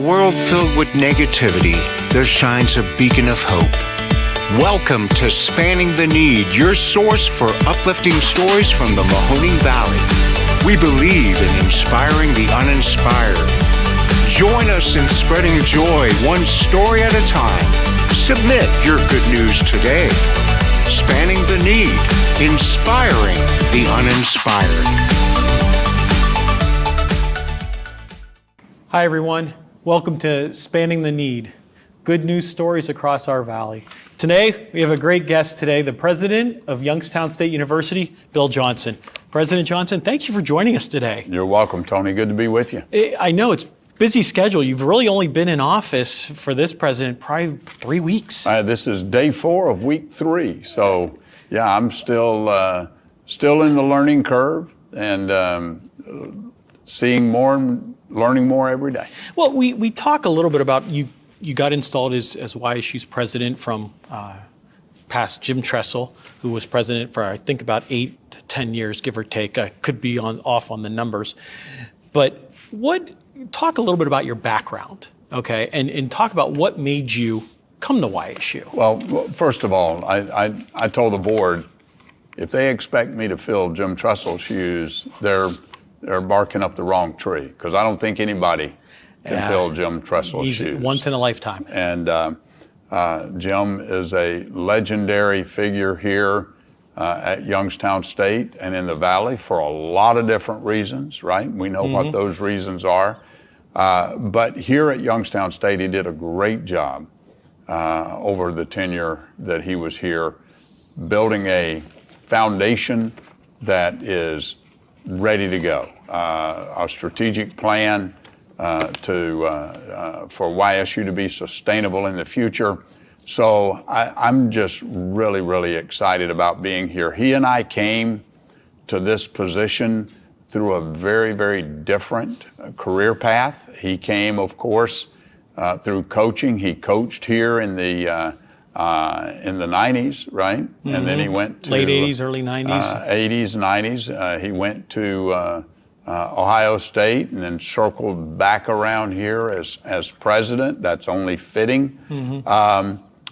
world filled with negativity, there shines a beacon of hope. Welcome to Spanning the Need, your source for uplifting stories from the Mahoning Valley. We believe in inspiring the uninspired. Join us in spreading joy one story at a time. Submit your good news today. Spanning the Need, inspiring the uninspired. Hi everyone, welcome to Spanning the Need, good news stories across our valley. Today, we have a great guest today, the president of Youngstown State University, Bill Johnson. President Johnson, thank you for joining us today. You're welcome, Tony. Good to be with you. I know it's busy schedule. You've really only been in office for this president probably 3 weeks. This is day 4 of week 3. So yeah, I'm still in the learning curve and seeing more and learning more every day. Well, we talk a little bit about you got installed as YSU's president from past Jim Tressel, who was president for I think about 8 to 10 years, give or take. I could be off on the numbers. But talk a little bit about your background, okay? And talk about what made you come to YSU. Well, first of all, I told the board, if they expect me to fill Jim Tressel's shoes, they're barking up the wrong tree, because I don't think anybody can fill Jim Tressel's shoes. Once in a lifetime. And Jim is a legendary figure here at Youngstown State and in the Valley for a lot of different reasons, right? We know what those reasons are. But here at Youngstown State, he did a great job over the tenure that he was here, building a foundation that is ready to go. A strategic plan for YSU to be sustainable in the future. So I'm just really, really excited about being here. He and I came to this position through a very, very different career path. He came, of course, through coaching. He coached here in the 90s, right? And then he went to late 80s, early 90s. 80s, 90s. He went to Ohio State and then circled back around here as president. That's only fitting.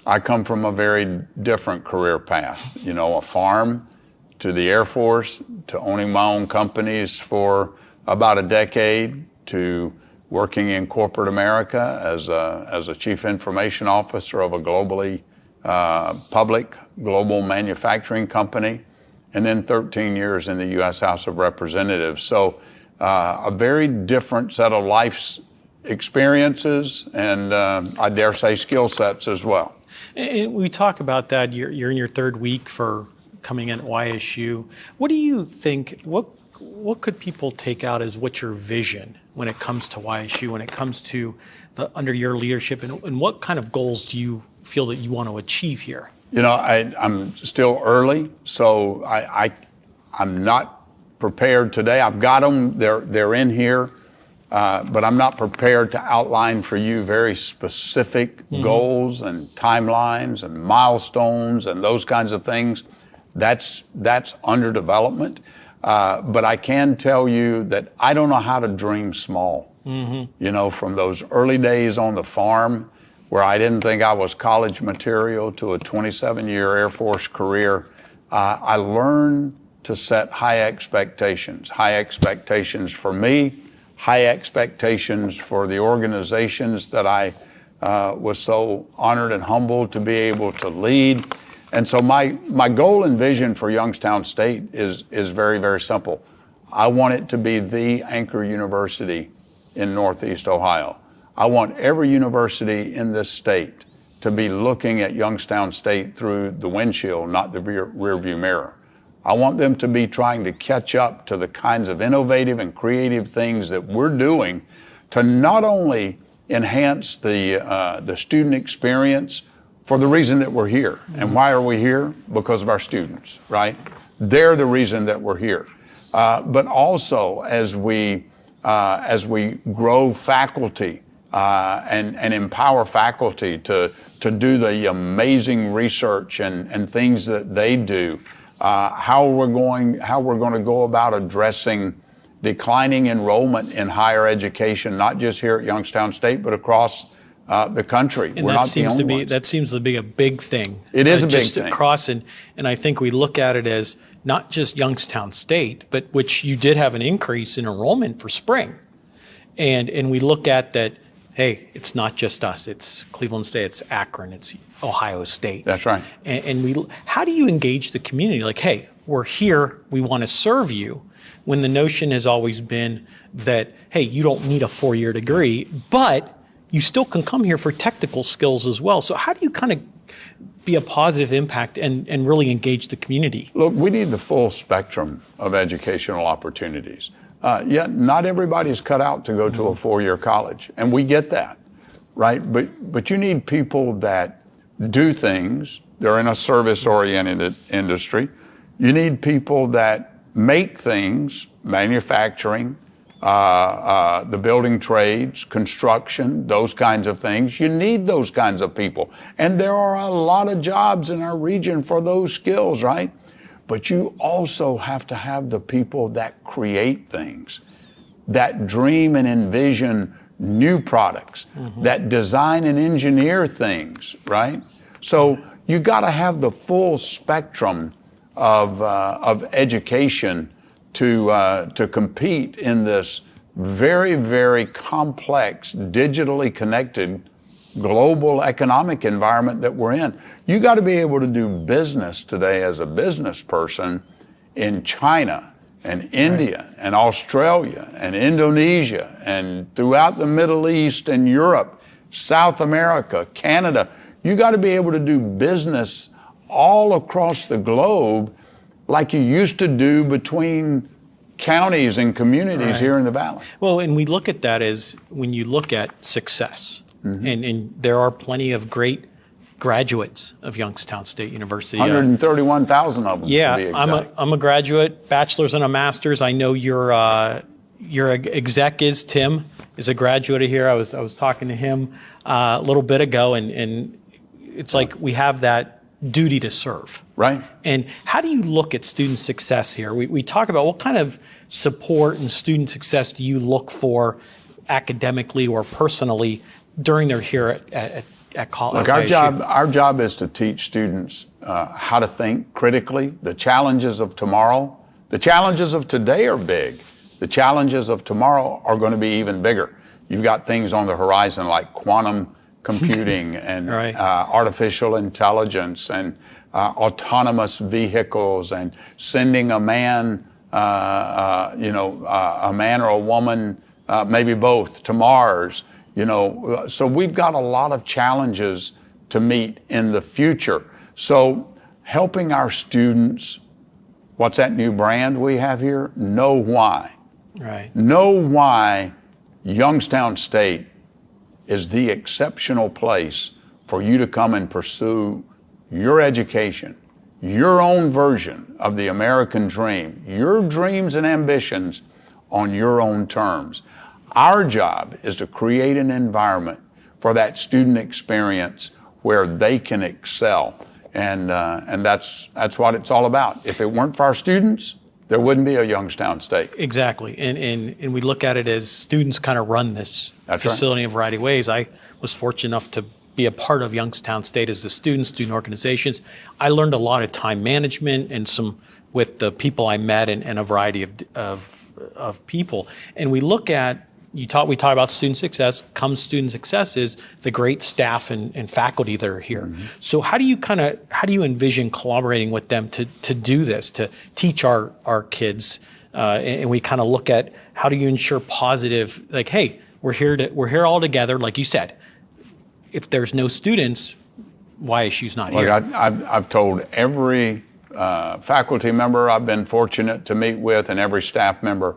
I come from a very different career path. You know, a farm to the Air Force, to owning my own companies for about a decade, to working in corporate America as a chief information officer of a globally public global manufacturing company, and then 13 years in the U.S. House of Representatives. So a very different set of life's experiences and I dare say skill sets as well. And we talk about that. You're in your 3rd week for coming in at YSU. What do you think, what could people take out as what's your vision when it comes to YSU, when it comes to under your leadership, and what kind of goals do you feel that you want to achieve here? You know, I'm still early, so I'm not prepared today. I've got them, they're in here, but I'm not prepared to outline for you very specific goals and timelines and milestones and those kinds of things. That's under development. But I can tell you that I don't know how to dream small. You know, from those early days on the farm where I didn't think I was college material to a 27-year Air Force career, I learned to set high expectations for me, high expectations for the organizations that I was so honored and humbled to be able to lead. And so my goal and vision for Youngstown State is very, very simple. I want it to be the anchor university in Northeast Ohio. I want every university in this state to be looking at Youngstown State through the windshield, not the rear view mirror. I want them to be trying to catch up to the kinds of innovative and creative things that we're doing to not only enhance the student experience for the reason that we're here. And why are we here? Because of our students, right? They're the reason that we're here. But also as we grow faculty and empower faculty to do the amazing research and things that they do, how we're going to go about addressing declining enrollment in higher education, not just here at Youngstown State, but across the country. And We're that not the seems only to be ones. that seems to be a big thing. It is a big just thing. across, and I think we look at it as not just Youngstown State, but which you did have an increase in enrollment for spring, and we look at that. Hey, it's not just us. It's Cleveland State. It's Akron. It's Ohio State. That's right. And we, how do you engage the community? Like, hey, we're here. We want to serve you. When the notion has always been that, hey, you don't need a 4-year degree, but you still can come here for technical skills as well. So how do you kind of be a positive impact and really engage the community? Look, we need the full spectrum of educational opportunities. Yet not everybody's cut out to go to a 4-year college, and we get that, right? But you need people that do things. They're in a service-oriented industry. You need people that make things, manufacturing, the building trades, construction, those kinds of things. You need those kinds of people. And there are a lot of jobs in our region for those skills, right? But you also have to have the people that create things, that dream and envision new products, that design and engineer things, right? So you got to have the full spectrum of education to compete in this very, very complex, digitally connected global economic environment that we're in. You got to be able to do business today as a business person in China and India and Australia and Indonesia and throughout the Middle East and Europe, South America, Canada. You got to be able to do business all across the globe like you used to do between counties and communities here in the Valley. Well, and we look at that as when you look at success, and there are plenty of great graduates of Youngstown State University. 131,000 of them, to be Yeah, exact. I'm a graduate, bachelor's and a master's. I know your exec is Tim, is a graduate of here. I was talking to him a little bit ago, and it's like we have that duty to serve. Right. And how do you look at student success here? We talk about what kind of support and student success do you look for academically or personally during their here at college? Look, our job is to teach students how to think critically. The challenges of tomorrow, the challenges of today are big. The challenges of tomorrow are going to be even bigger. You've got things on the horizon like quantum computing and Right. Artificial intelligence and autonomous vehicles and sending a man, a man or a woman, maybe both, to Mars. So we've got a lot of challenges to meet in the future. So helping our students, what's that new brand we have here? Know why. Right. Know why Youngstown State is the exceptional place for you to come and pursue your education, your own version of the American dream, your dreams and ambitions on your own terms. Our job is to create an environment for that student experience where they can excel. And that's what it's all about. If it weren't for our students, there wouldn't be a Youngstown State. Exactly. And we look at it as students kind of run this That's facility in a variety of ways. I was fortunate enough to be a part of Youngstown State as a student organizations. I learned a lot of time management and some with the people I met and a variety of people. And we look at, we talk about student success. Comes student success is the great staff and faculty that are here. So how do you envision collaborating with them to do this, to teach our kids? And we kind of look at how do you ensure positive, like, hey, we're here all together, like you said. If there's no students, YSU's not here. Look, I've told every faculty member I've been fortunate to meet with and every staff member,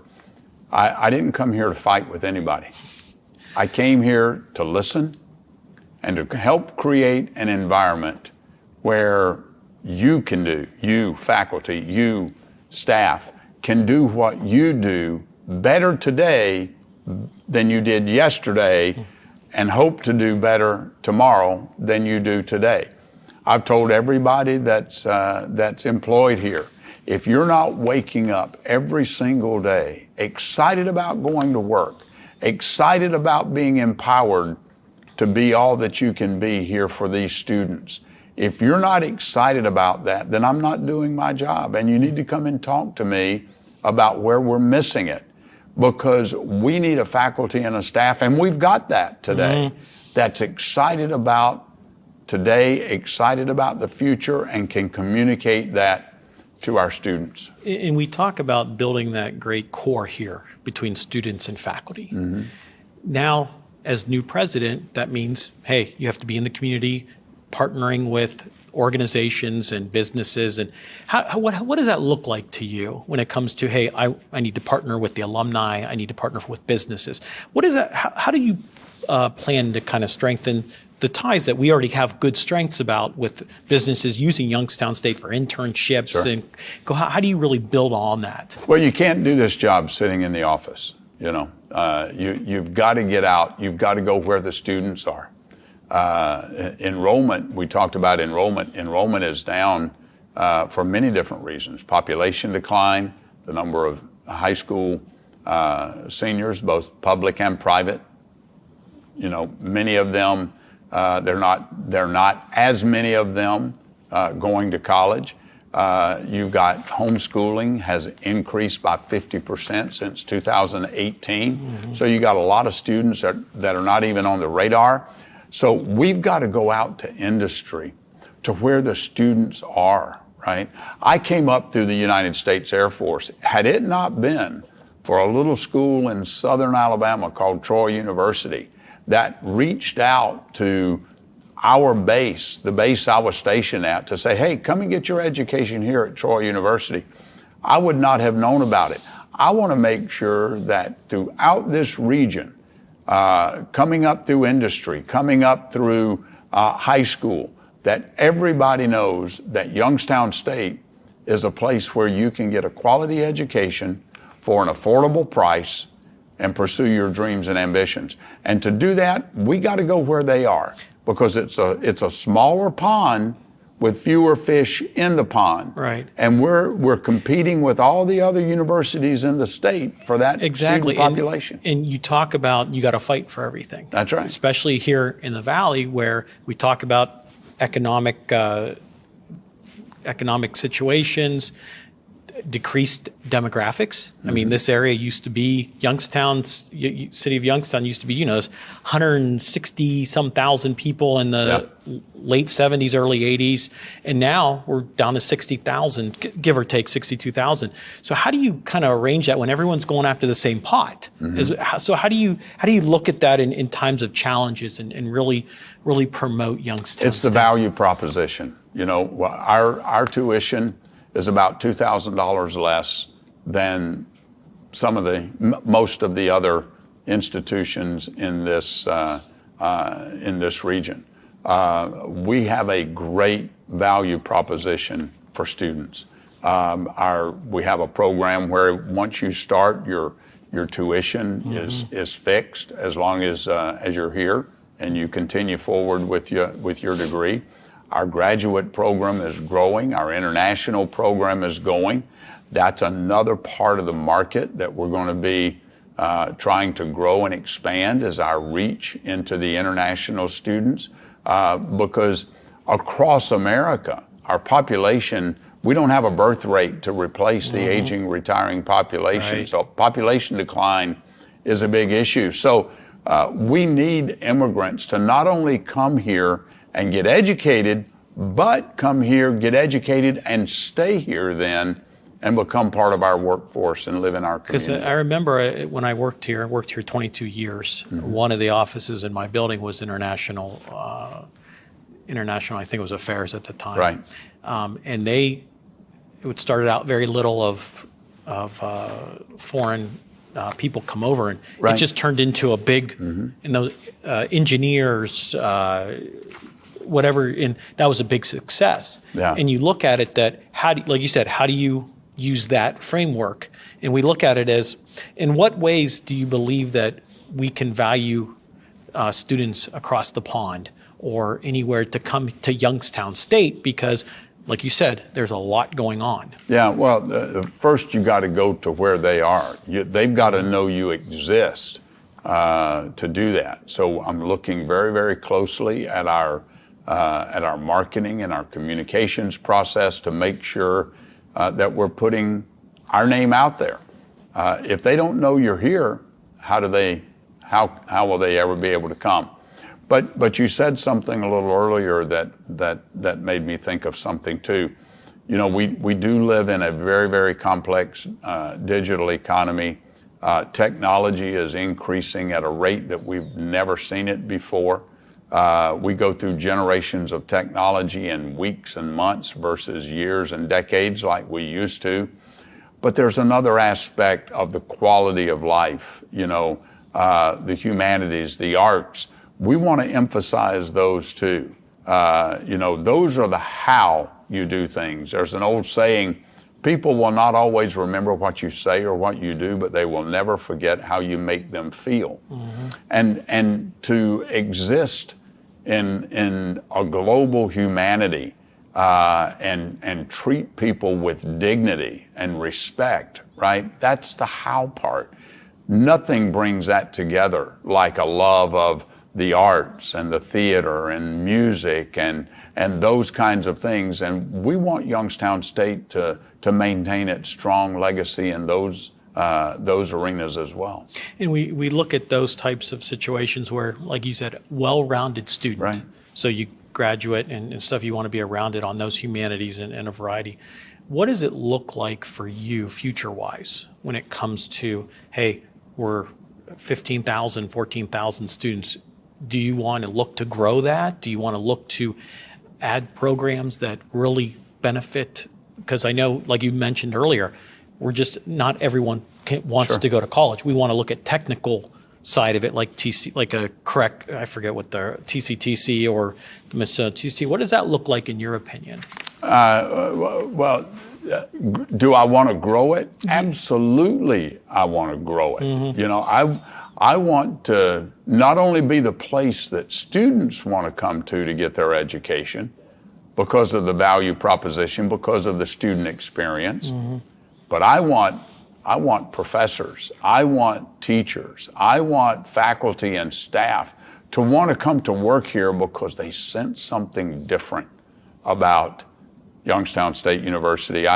I didn't come here to fight with anybody. I came here to listen and to help create an environment where you faculty, you staff, can do what you do better today than you did yesterday and hope to do better tomorrow than you do today. I've told everybody that's employed here, If you're not waking up every single day excited about going to work, excited about being empowered to be all that you can be here for these students, if you're not excited about that, then I'm not doing my job. And you need to come and talk to me about where we're missing it, because we need a faculty and a staff, and we've got that today, that's excited about today, excited about the future, and can communicate that to our students. And we talk about building that great core here between students and faculty. Now, as new president, that means, hey, you have to be in the community, partnering with organizations and businesses. And what does that look like to you when it comes to, hey, I need to partner with the alumni, I need to partner with businesses? What is that? How do you plan to kind of strengthen the ties that we already have good strengths about with businesses using Youngstown State for internships? Sure. And how do you really build on that? Well, you can't do this job sitting in the office. You've got to get out. You've got to go where the students are. Enrollment, we talked about enrollment. Enrollment is down for many different reasons. Population decline, the number of high school seniors, both public and private. Many of them, they're not as many of them going to college. You've got homeschooling has increased by 50% since 2018. So you got a lot of students that are not even on the radar. So we've got to go out to industry, to where the students are, right? I came up through the United States Air Force. Had it not been for a little school in southern Alabama called Troy University that reached out to our base, the base I was stationed at, to say, hey, come and get your education here at Troy University, I would not have known about it. I want to make sure that throughout this region, coming up through industry, coming up through high school, that everybody knows that Youngstown State is a place where you can get a quality education for an affordable price and pursue your dreams and ambitions. And to do that, we got to go where they are, because it's a smaller pond with fewer fish in the pond. Right. And we're competing with all the other universities in the state for that Exactly. student population. And you talk about you got to fight for everything. That's right. Especially here in the Valley, where we talk about economic situations, decreased demographics. I mean, this area used to be city of Youngstown used to be, 160 some thousand people in the late 70s, early 80s. And now we're down to 60,000, give or take 62,000. So how do you kind of arrange that when everyone's going after the same pot? So how do you look at that in times of challenges and really promote Youngstown? It's the value proposition. Our tuition is about $2,000 less than most of the other institutions in this region. We have a great value proposition for students. We have a program where once you start, your tuition is fixed as long as you're here and you continue forward with your degree. Our graduate program is growing. Our international program is going. That's another part of the market that we're going to be trying to grow and expand, as our reach into the international students. Because across America, our population, we don't have a birth rate to replace the aging, retiring population. Right. So population decline is a big issue. So we need immigrants to not only come here and get educated, but come here, get educated, and stay here then, and become part of our workforce and live in our community. Because I remember when I worked here 22 years. One of the offices in my building was international, I think it was affairs at the time. Right. And it started out very little of foreign people come over, and Right. it just turned into a big, engineers, whatever, and that was a big success. Yeah. And you look at it that, like you said, how do you use that framework? And we look at it as, in what ways do you believe that we can value students across the pond or anywhere to come to Youngstown State? Because like you said, there's a lot going on. Yeah, well, first you got to go to where they are. They've got to know you exist to do that. So I'm looking very, very closely at our marketing and our communications process to make sure that we're putting our name out there. If they don't know you're here, how will they ever be able to come? But you said something a little earlier that made me think of something too. You know, we do live in a very, very complex digital economy. Technology is increasing at a rate that we've never seen it before. We go through generations of technology in weeks and months versus years and decades like we used to. But there's another aspect of the quality of life, you know, the humanities, the arts. We want to emphasize those too. You know, those are the how you do things. There's an old saying, people will not always remember what you say or what you do, but they will never forget how you make them feel. Mm-hmm. And to exist in a global humanity and treat people with dignity and respect, right? That's the how part. Nothing brings that together like a love of the arts and the theater and music and those kinds of things. And we want Youngstown State to maintain its strong legacy in those arenas as well. And we look at those types of situations where, like you said, well-rounded student. Right. So you graduate and stuff, you want to be around it on those humanities and a variety. What does it look like for you future-wise when it comes to, hey, we're 15,000, 14,000 students. Do you want to look to grow that? Do you want to look to add programs that really benefit? Because I know, like you mentioned earlier, we're just, not everyone wants to go to college. We want to look at technical side of it, like I forget what the TCTC or the TC. What does that look like in your opinion? Do I want to grow it? Absolutely, I want to grow it. Mm-hmm. You know, I want to not only be the place that students want to come to get their education because of the value proposition, because of the student experience, mm-hmm. but I want professors, I want teachers, I want faculty and staff to want to come to work here because they sense something different about Youngstown State University.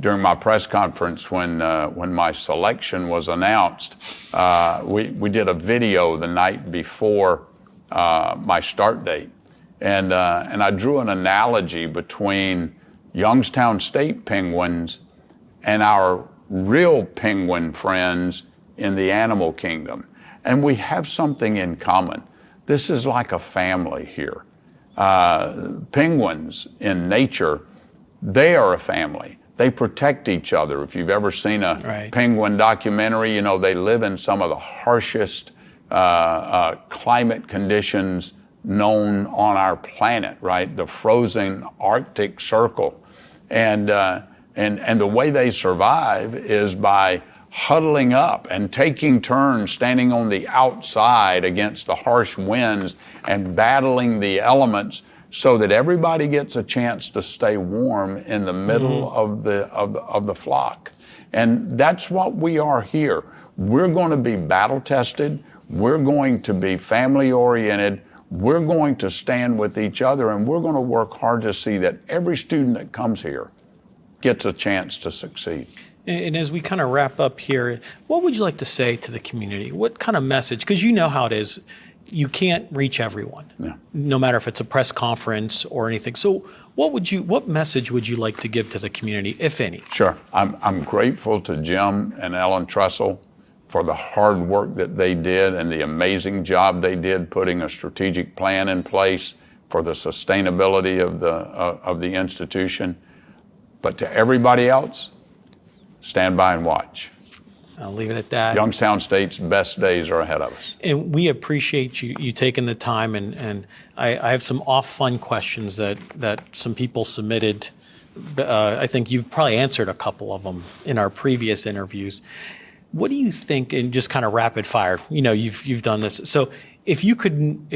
During my press conference when my selection was announced, we did a video the night before my start date, and I drew an analogy between Youngstown State Penguins and our real penguin friends in the animal kingdom, and we have something in common. This is like a family here. Penguins in nature, they are a family. They protect each other. If you've ever seen a penguin documentary, you know, they live in some of the harshest climate conditions known on our planet, right? The frozen Arctic Circle. And the way they survive is by huddling up and taking turns standing on the outside against the harsh winds and battling the elements so that everybody gets a chance to stay warm in the middle mm-hmm. of the flock. And that's what we are here. We're going to be battle tested. We're going to be family oriented. We're going to stand with each other, and we're going to work hard to see that every student that comes here gets a chance to succeed. And as we kind of wrap up here, what would you like to say to the community? What kind of message? Because you know how it is. You can't reach everyone, no matter if it's a press conference or anything. So what message would you like to give to the community, if any? Sure. I'm grateful to Jim and Ellen Trussell for the hard work that they did and the amazing job they did putting a strategic plan in place for the sustainability of the institution. But to everybody else, stand by and watch. I'll leave it at that. Youngstown State's best days are ahead of us. And we appreciate you taking the time, and I have some fun questions that some people submitted. I think you've probably answered a couple of them in our previous interviews. What do you think, and just kind of rapid fire, you know, you've done this. So if you could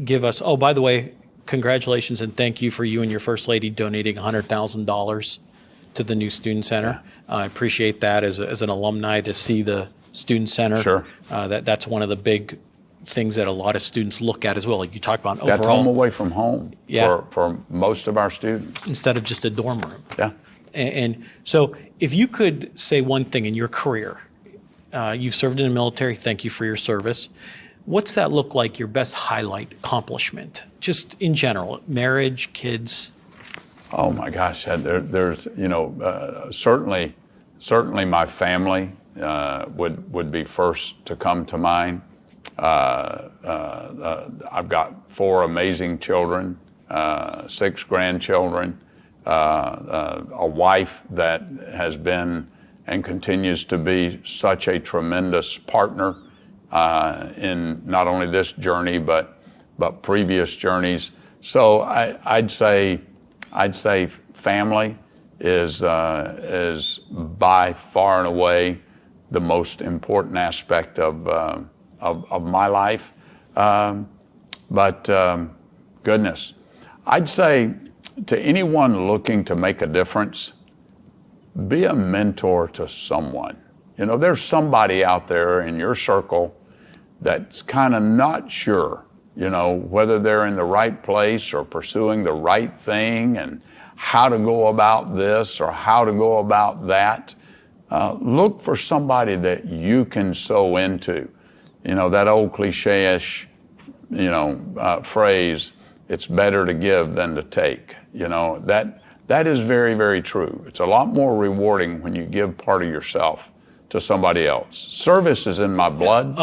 give us, oh, by the way, congratulations and thank you for you and your First Lady donating $100,000 to the new Student Center. I appreciate that as an alumni to see the Student Center. Sure. That's one of the big things that a lot of students look at as well. Like you talk about overall. That's home away from home for most of our students. Instead of just a dorm room. Yeah. And so if you could say one thing in your career, you've served in the military, thank you for your service. What's that look like, your best highlight accomplishment, just in general, marriage, kids? Oh my gosh, there's, certainly my family would be first to come to mind. I've got 4 amazing children, 6 grandchildren, a wife that has been and continues to be such a tremendous partner in not only this journey but previous journeys. So I'd say family is by far and away the most important aspect of my life. But goodness, I'd say to anyone looking to make a difference, be a mentor to someone. There's somebody out there in your circle that's kind of not sure, whether they're in the right place or pursuing the right thing and how to go about this or how to go about that. Look for somebody that you can sow into. That old cliche-ish, phrase, it's better to give than to take. That is very, very true. It's a lot more rewarding when you give part of yourself to somebody else. Service is in my blood,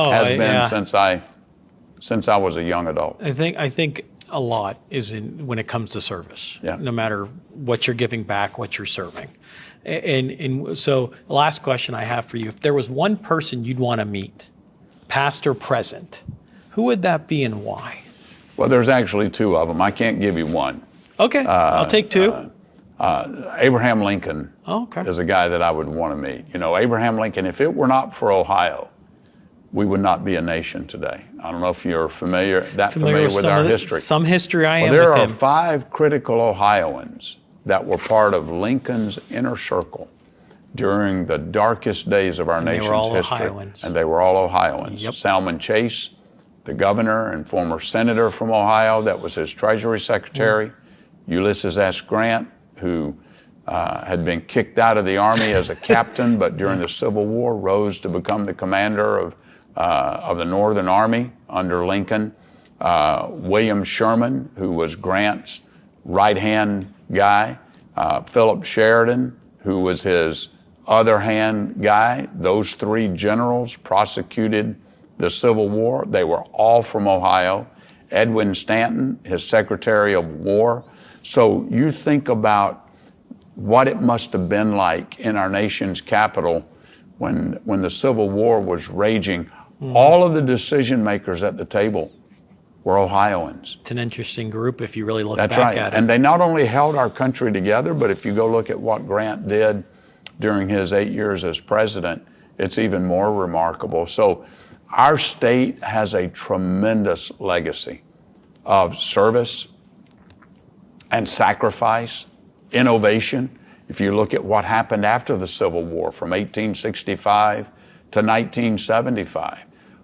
since I was a young adult. I think a lot is when it comes to service. Yeah. No matter what you're giving back, what you're serving. And so the last question I have for you, if there was one person you'd want to meet, past or present, who would that be and why? Well, there's actually 2 of them. I can't give you one. Okay, I'll take 2. Abraham Lincoln is a guy that I would want to meet. Abraham Lincoln, if it were not for Ohio, we would not be a nation today. I don't know if you're familiar with our history. Some history I am with him. There are 5 critical Ohioans that were part of Lincoln's inner circle during the darkest days of our nation's history. Ohioans. And they were all Ohioans. Yep. Salmon Chase, the governor and former senator from Ohio, that was his Treasury Secretary. Ulysses S. Grant, who had been kicked out of the Army as a captain, but during the Civil War rose to become the commander of the Northern Army under Lincoln. William Sherman, who was Grant's right-hand guy. Philip Sheridan, who was his other-hand guy. Those 3 generals prosecuted the Civil War. They were all from Ohio. Edwin Stanton, his Secretary of War. So you think about what it must have been like in our nation's capital when the Civil War was raging. All of the decision makers at the table were Ohioans. It's an interesting group if you really look That's back right. at it. And they not only held our country together, but if you go look at what Grant did during his 8 years as president, it's even more remarkable. So our state has a tremendous legacy of service and sacrifice, innovation. If you look at what happened after the Civil War from 1865 to 1975,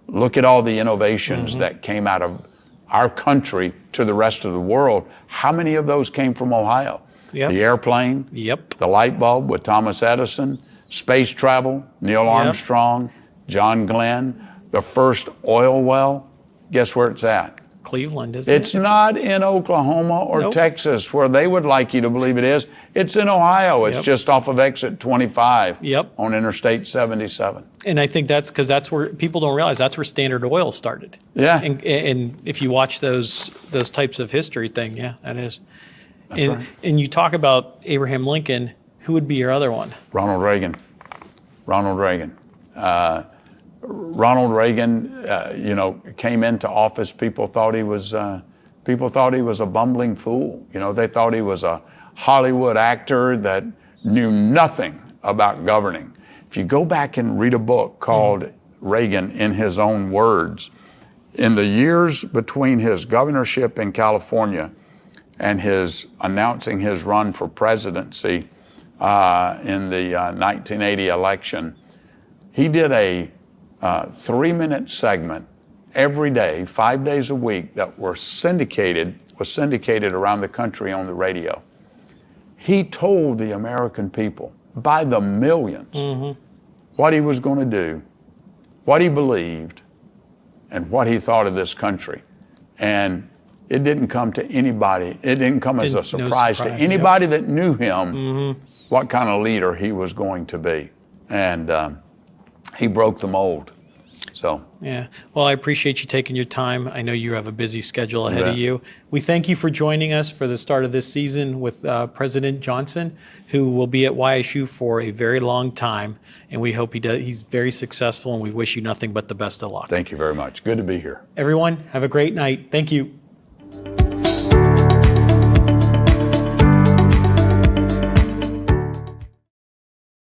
look at all the innovations that came out of our country to the rest of the world. How many of those came from Ohio? Yep. The airplane, the light bulb with Thomas Edison, space travel, Neil Armstrong, John Glenn, the first oil well. Guess where it's at? Cleveland, isn't it? It's not in Oklahoma or Texas where they would like you to believe it is. It's in Ohio. It's just off of exit 25 on Interstate 77. And I think that's because that's where people don't realize that's where Standard Oil started. Yeah. And if you watch those types of history thing, that is. That's right. And you talk about Abraham Lincoln, who would be your other one? Ronald Reagan. Ronald Reagan, came into office. People thought he was a bumbling fool. They thought he was a Hollywood actor that knew nothing about governing. If you go back and read a book called Reagan in his own words, in the years between his governorship in California and his announcing his run for presidency in the 1980 election, he did a 3-minute segment every day, 5 days a week, that was syndicated around the country on the radio. He told the American people by the millions what he was going to do, what he believed, and what he thought of this country. And it didn't come to anybody, it didn't come as a surprise to anybody that knew him what kind of leader he was going to be. And he broke the mold. So. Yeah. Well, I appreciate you taking your time. I know you have a busy schedule ahead of you. We thank you for joining us for the start of this season with President Johnson, who will be at YSU for a very long time. And we hope he's very successful, and we wish you nothing but the best of luck. Thank you very much. Good to be here. Everyone, have a great night. Thank you.